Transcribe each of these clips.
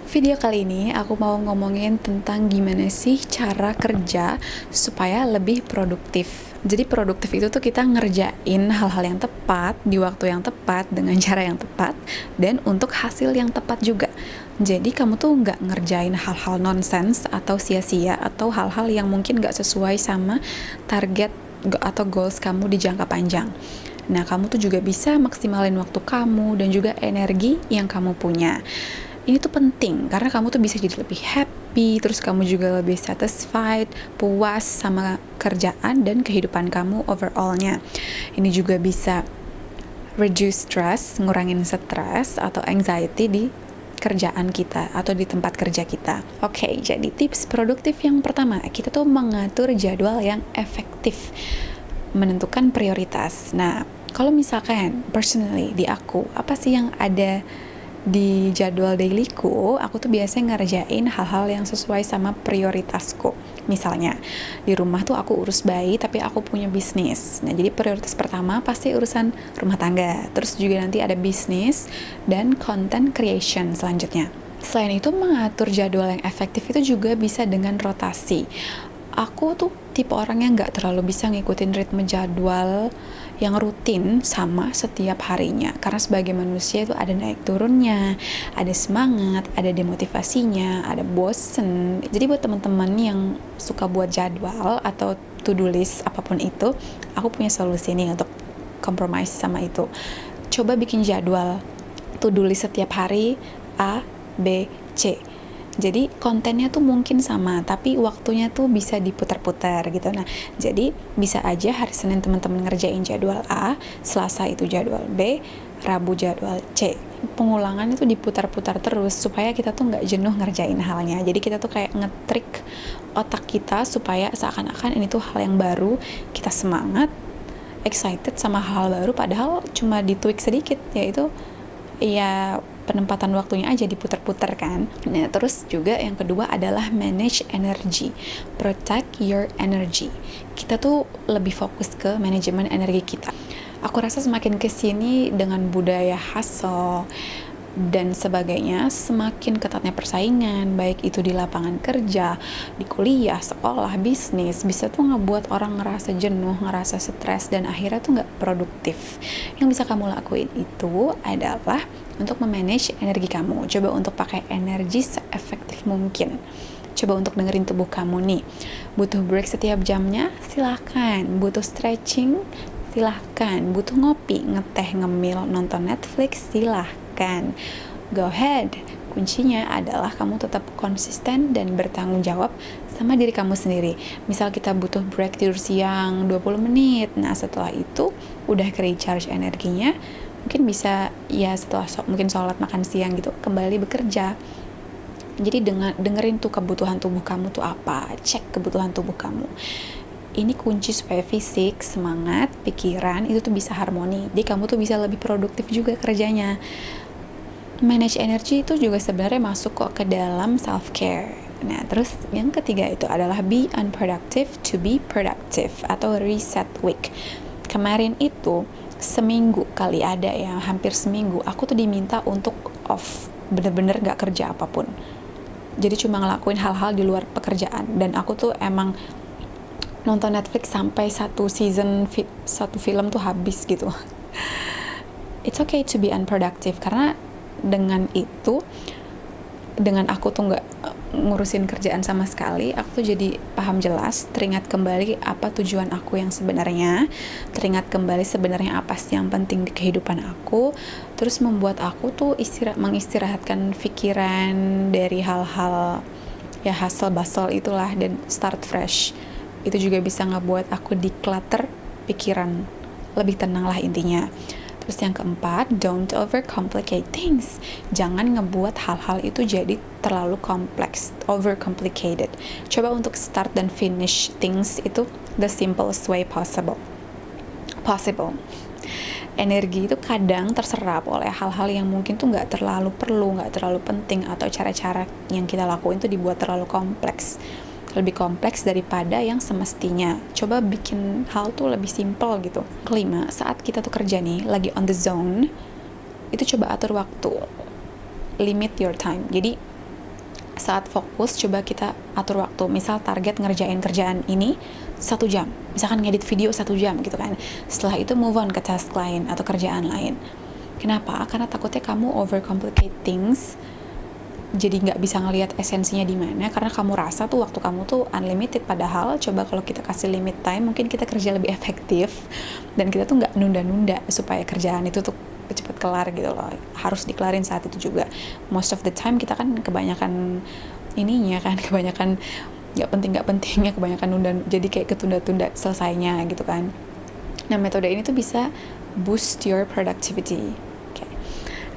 Video kali ini aku mau ngomongin tentang gimana sih cara kerja supaya lebih produktif. Jadi produktif itu tuh kita ngerjain hal-hal yang tepat, di waktu yang tepat, dengan cara yang tepat, dan untuk hasil yang tepat juga. Jadi kamu tuh nggak ngerjain hal-hal nonsens atau sia-sia atau hal-hal yang mungkin nggak sesuai sama target atau goals kamu di jangka panjang. Nah, kamu tuh juga bisa maksimalin waktu kamu dan juga energi yang kamu punya. Ini tuh penting karena kamu tuh bisa jadi lebih happy, terus kamu juga lebih satisfied, puas sama kerjaan dan kehidupan kamu overallnya. Ini juga bisa reduce stress, ngurangin stres atau anxiety di kerjaan kita atau di tempat kerja kita. Oke, jadi tips produktif yang pertama, kita tuh mengatur jadwal yang efektif, menentukan prioritas. Nah, kalau misalkan personally di aku, apa sih yang ada di jadwal dailyku, aku tuh biasanya ngerjain hal-hal yang sesuai sama prioritasku. Misalnya, di rumah tuh aku urus bayi, tapi aku punya bisnis. Nah, jadi prioritas pertama pasti urusan rumah tangga. Terus juga nanti ada bisnis dan content creation selanjutnya. Selain itu, mengatur jadwal yang efektif itu juga bisa dengan rotasi. Aku tuh tipe orang yang gak terlalu bisa ngikutin ritme jadwal yang rutin sama setiap harinya, karena sebagai manusia itu ada naik turunnya, ada semangat, ada demotivasinya, ada bosen. Jadi buat teman-teman yang suka buat jadwal atau to-do list apapun itu, aku punya solusi nih untuk compromise sama itu. Coba bikin jadwal to-do list setiap hari A, B, C. Jadi kontennya tuh mungkin sama, tapi waktunya tuh bisa diputar-putar gitu. Nah, jadi bisa aja hari Senin teman-teman ngerjain jadwal A, Selasa itu jadwal B, Rabu jadwal C. Pengulangan itu diputar-putar terus supaya kita tuh nggak jenuh ngerjain halnya. Jadi kita tuh kayak ngetrik otak kita supaya seakan-akan ini tuh hal yang baru, kita semangat, excited sama hal baru, padahal cuma ditweak sedikit, yaitu ya penempatan waktunya aja diputar-putar kan. Nah, terus juga yang kedua adalah manage energy, protect your energy. Kita tuh lebih fokus ke manajemen energi kita. Aku rasa semakin kesini dengan budaya hustle dan sebagainya, semakin ketatnya persaingan, baik itu di lapangan kerja, di kuliah, sekolah, bisnis, bisa tuh ngebuat orang ngerasa jenuh, ngerasa stres, dan akhirnya tuh nggak produktif. Yang bisa kamu lakuin itu adalah untuk memanage energi kamu. Coba untuk pakai energi seefektif mungkin. Coba untuk dengerin tubuh kamu nih. Butuh break setiap jamnya? Silahkan. Butuh stretching? Silahkan. Butuh ngopi, ngeteh, ngemil, nonton Netflix? Silahkan. Go ahead. Kuncinya adalah kamu tetap konsisten dan bertanggung jawab sama diri kamu sendiri. Misal kita butuh break tidur siang 20 menit. Nah, setelah itu udah ke-recharge energinya, mungkin bisa ya setelah mungkin sholat makan siang gitu kembali bekerja. Jadi dengerin tuh kebutuhan tubuh kamu tuh apa, cek kebutuhan tubuh kamu. Ini kunci supaya fisik, semangat, pikiran itu tuh bisa harmoni. Jadi kamu tuh bisa lebih produktif juga kerjanya. Manage energy itu juga sebenarnya masuk kok ke dalam self care. Nah, terus yang ketiga itu adalah be unproductive to be productive atau reset week. Kemarin itu seminggu kali ada ya, hampir seminggu aku tuh diminta untuk off, bener-bener gak kerja apapun. Jadi cuma ngelakuin hal-hal di luar pekerjaan, dan aku tuh emang nonton Netflix sampai satu film tuh habis gitu. It's okay to be unproductive, karena dengan itu, dengan aku tuh nggak ngurusin kerjaan sama sekali, aku tuh jadi paham jelas, teringat kembali apa tujuan aku yang sebenarnya, teringat kembali sebenarnya apa sih yang penting di kehidupan aku, terus membuat aku tuh mengistirahatkan pikiran dari hal-hal ya hustle bustle itulah, dan start fresh. Itu juga bisa ngebuat aku declutter pikiran, lebih tenang lah intinya. Terus yang keempat, don't overcomplicate things. Jangan ngebuat hal-hal itu jadi terlalu kompleks, overcomplicated. Coba untuk start dan finish things itu the simplest way possible. Energi itu kadang terserap oleh hal-hal yang mungkin tuh nggak terlalu perlu, nggak terlalu penting, atau cara-cara yang kita lakuin tuh dibuat terlalu kompleks. Lebih kompleks daripada yang semestinya. Coba bikin hal tuh lebih simple gitu. Kelima, saat kita tuh kerja nih, lagi on the zone, itu coba atur waktu. Limit your time. Jadi saat fokus coba kita atur waktu, misal target ngerjain kerjaan ini 1 jam, misalkan ngedit video 1 jam gitu kan. Setelah itu move on ke task lain atau kerjaan lain. Kenapa? Karena takutnya kamu overcomplicate things, jadi nggak bisa ngelihat esensinya di mana, karena kamu rasa tuh waktu kamu tuh unlimited. Padahal coba kalau kita kasih limit time, mungkin kita kerja lebih efektif dan kita tuh nggak nunda-nunda supaya kerjaan itu tuh cepet kelar gitu loh. Harus dikelarin saat itu juga. Most of the time kita kan kebanyakan ininya kan, kebanyakan nggak pentingnya, kebanyakan nunda, jadi kayak ketunda-tunda selesainya gitu kan. Nah, metode ini tuh bisa boost your productivity.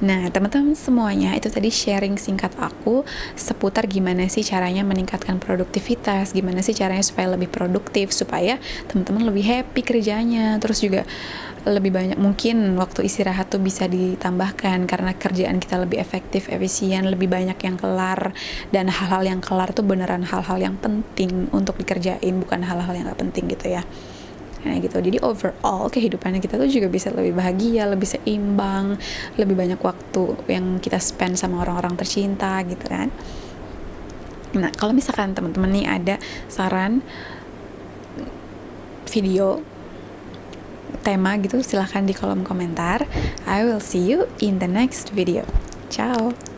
Nah, teman-teman semuanya, itu tadi sharing singkat aku seputar gimana sih caranya meningkatkan produktivitas, gimana sih caranya supaya lebih produktif, supaya teman-teman lebih happy kerjanya, terus juga lebih banyak mungkin waktu istirahat tuh bisa ditambahkan karena kerjaan kita lebih efektif, efisien, lebih banyak yang kelar, dan hal-hal yang kelar tuh beneran hal-hal yang penting untuk dikerjain, bukan hal-hal yang gak penting gitu ya. Nah gitu, jadi overall kehidupannya kita tuh juga bisa lebih bahagia, lebih seimbang, lebih banyak waktu yang kita spend sama orang-orang tercinta gitu kan. Nah, kalau misalkan teman-teman nih ada saran video, tema gitu, silahkan di kolom komentar. I will see you in the next video. Ciao.